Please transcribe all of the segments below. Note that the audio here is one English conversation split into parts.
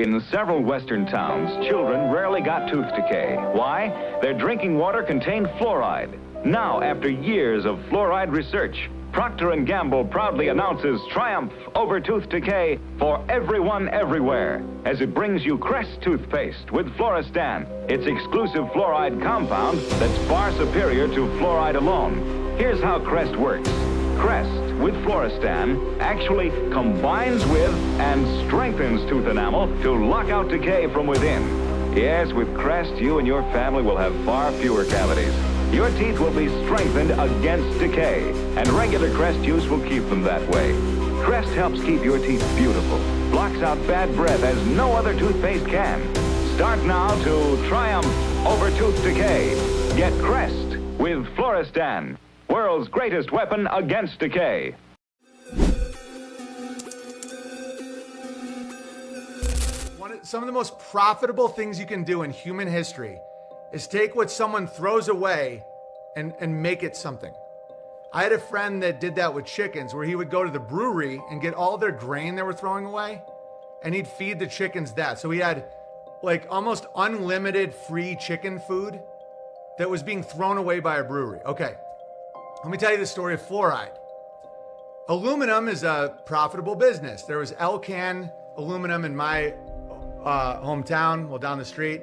In several western towns, children rarely got tooth decay. Why? Their drinking water contained fluoride. Now, after years of fluoride research, Procter & Gamble proudly announces triumph over tooth decay for everyone everywhere as it brings you Crest toothpaste with Fluoristan, its exclusive fluoride compound that's far superior to fluoride alone. Here's how Crest works. Crest with Fluoristan actually combines with and strengthens tooth enamel to lock out decay from within. Yes, with Crest, you and your family will have far fewer cavities. Your teeth will be strengthened against decay, and regular Crest use will keep them that way. Crest helps keep your teeth beautiful, blocks out bad breath as no other toothpaste can. Start now to triumph over tooth decay. Get Crest with Fluoristan, world's greatest weapon against decay. Some of the most profitable things you can do in human history is take what someone throws away and make it something. I had a friend that did that with chickens, where he would go to the brewery and get all their grain they were throwing away, and he'd feed the chickens that. So he had like almost unlimited free chicken food that was being thrown away by a brewery. Okay, let me tell you the story of fluoride. Aluminum is a profitable business. There was Elcan aluminum in my hometown, well, down the street.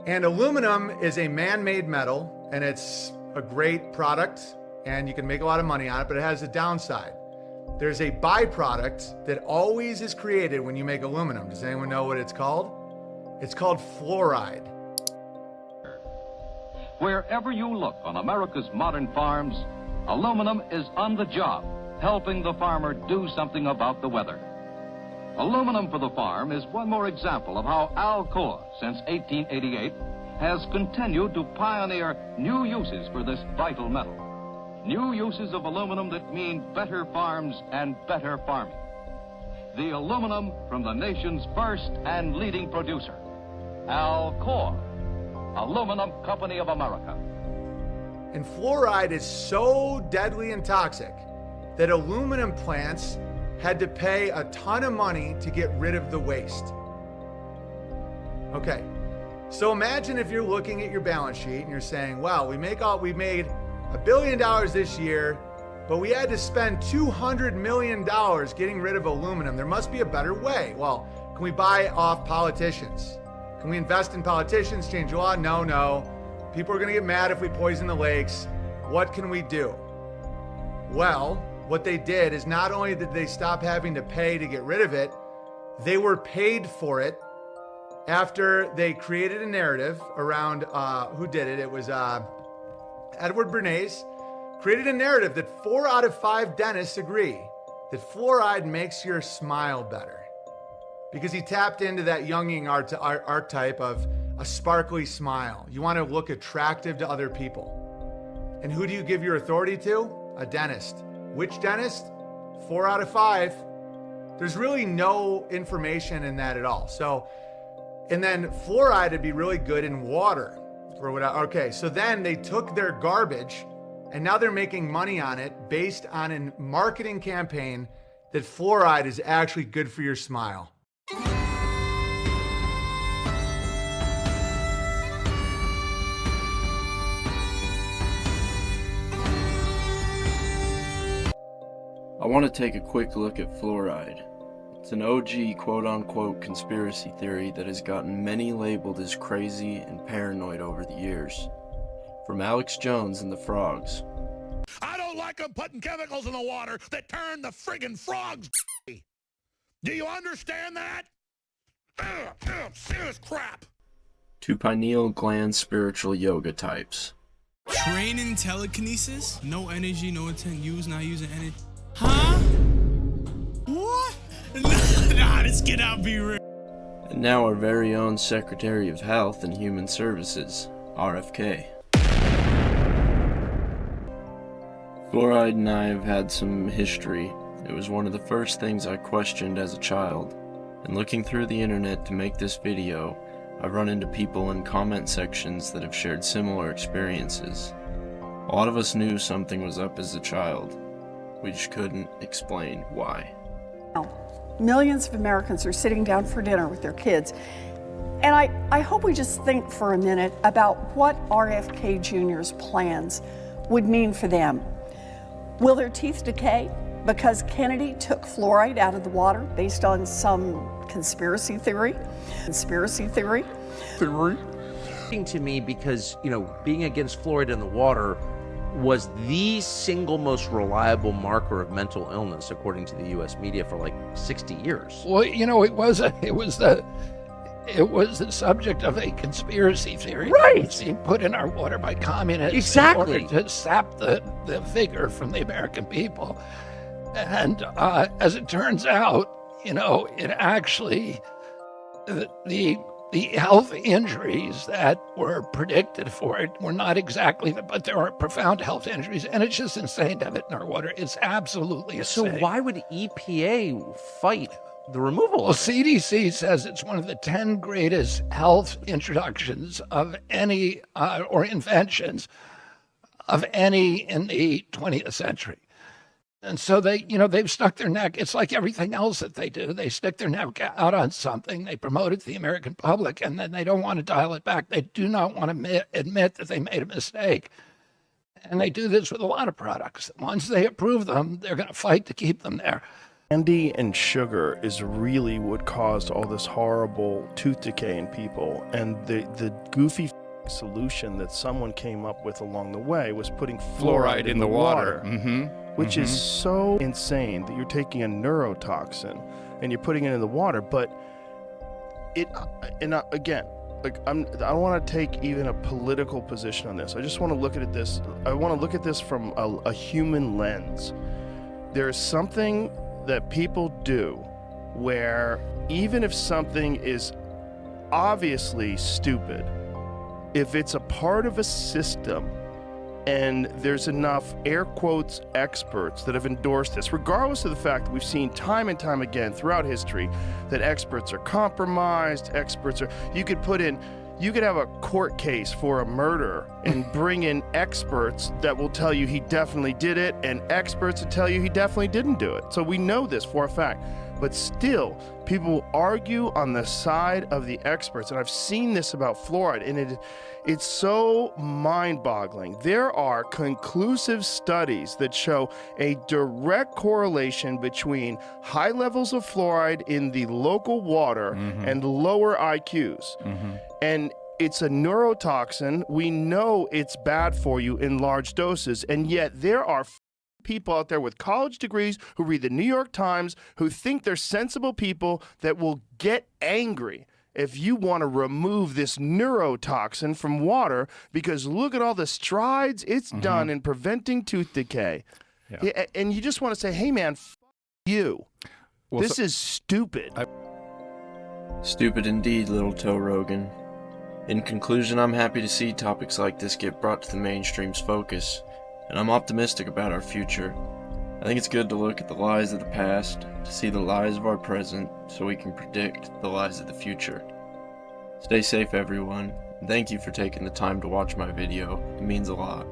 And aluminum is a man-made metal, and it's a great product, and you can make a lot of money on it, but it has a downside. There's a byproduct that always is created when you make aluminum. Does anyone know what it's called? It's called fluoride. Wherever you look on America's modern farms, aluminum is on the job, helping the farmer do something about the weather. Aluminum for the farm is one more example of how Alcoa, since 1888, has continued to pioneer new uses for this vital metal. New uses of aluminum that mean better farms and better farming. The aluminum from the nation's first and leading producer, Alcoa, Aluminum Company of America. And fluoride is so deadly and toxic that aluminum plants had to pay a ton of money to get rid of the waste. Okay, so imagine if you're looking at your balance sheet and you're saying, wow, we made $1 billion this year, but we had to spend $200 million getting rid of aluminum. There must be a better way. Well, can we buy off politicians? Can we invest in politicians, change the law? No. People are gonna get mad if we poison the lakes. What can we do? Well, what they did is not only did they stop having to pay to get rid of it, they were paid for it after they created a narrative around, who did it? It was Edward Bernays, created a narrative that 4 out of 5 dentists agree that fluoride makes your smile better. Because he tapped into that Jungian archetype of a sparkly smile. You want to look attractive to other people. And who do you give your authority to? A dentist. Which dentist? 4 out of 5. There's really no information in that at all. So, and then fluoride would be really good in water. Okay, so then they took their garbage and now they're making money on it based on a marketing campaign that fluoride is actually good for your smile. I want to take a quick look at fluoride. It's an OG quote-unquote conspiracy theory that has gotten many labeled as crazy and paranoid over the years. From Alex Jones and the frogs. I don't like them putting chemicals in the water that turn the friggin' frogs. Do you understand that? Serious crap. To pineal gland spiritual yoga types. Training telekinesis? No energy, no intent used, not using energy. Huh? What? Nah, this cannot be real. And now our very own Secretary of Health and Human Services, RFK. Fluoride and I have had some history. It was one of the first things I questioned as a child. And looking through the internet to make this video, I've run into people in comment sections that have shared similar experiences. A lot of us knew something was up as a child. We just couldn't explain why. millions of Americans are sitting down for dinner with their kids. And I hope we just think for a minute about what RFK Jr.'s plans would mean for them. Will their teeth decay because Kennedy took fluoride out of the water based on some conspiracy theory? To me, because, you know, being against fluoride in the water was the single most reliable marker of mental illness, according to the U.S. media, for like 60 years. Well, you know, it was the subject of a conspiracy theory, right? That was being put in our water by communists, exactly, in order to sap the vigor from the American people. And as it turns out, you know, it actually the health injuries that were predicted for it were not exactly, but there are profound health injuries, and it's just insane to have it in our water. It's absolutely insane. So why would EPA fight the removal of it? CDC says it's one of the 10 greatest health introductions of any, or inventions of any in the 20th century. And so they, you know, they've stuck their neck. It's like everything else that they do. They stick their neck out on something. They promote it to the American public, and then they don't want to dial it back. They do not want to admit that they made a mistake. And they do this with a lot of products. Once they approve them, they're going to fight to keep them there. Candy and sugar is really what caused all this horrible tooth decay in people. And the goofy solution that someone came up with along the way was putting fluoride in the water. Which is so insane that you're taking a neurotoxin and you're putting it in the water. But again, like I don't want to take even a political position on this. I just want to look at this. I want to look at this from a human lens. There is something that people do where even if something is obviously stupid, if it's a part of a system, and there's enough, air quotes, experts that have endorsed this, regardless of the fact that we've seen time and time again throughout history that experts are compromised, you could have a court case for a murder and bring in experts that will tell you he definitely did it and experts that tell you he definitely didn't do it. So we know this for a fact. But still, people will argue on the side of the experts. And I've seen this about fluoride, and it's so mind-boggling. There are conclusive studies that show a direct correlation between high levels of fluoride in the local water and lower IQs. And it's a neurotoxin. We know it's bad for you in large doses, and yet there are people out there with college degrees who read the New York Times who think they're sensible people that will get angry if you want to remove this neurotoxin from water, because look at all the strides it's done in preventing tooth decay. Yeah, and you just want to say, hey man, you. Well, this is stupid. Stupid indeed, little Joe Rogan. In conclusion, I'm happy to see topics like this get brought to the mainstream's focus, and I'm optimistic about our future. I think it's good to look at the lies of the past, to see the lies of our present, so we can predict the lies of the future. Stay safe, everyone, and thank you for taking the time to watch my video. It means a lot.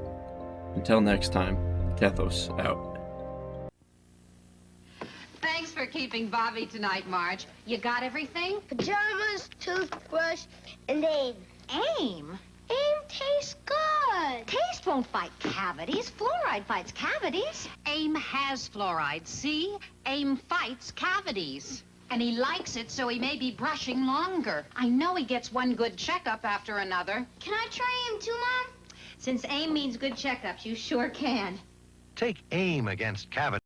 Until next time, Tethos out. Thanks for keeping Bobby tonight, Marge. You got everything? Pajamas, toothbrush, and AIM. AIM? AIM tastes good. Taste won't fight cavities. Fluoride fights cavities. AIM has fluoride. See? AIM fights cavities. And he likes it, so he may be brushing longer. I know he gets one good checkup after another. Can I try AIM too, Mom? Since AIM means good checkups, you sure can. Take AIM against cavities.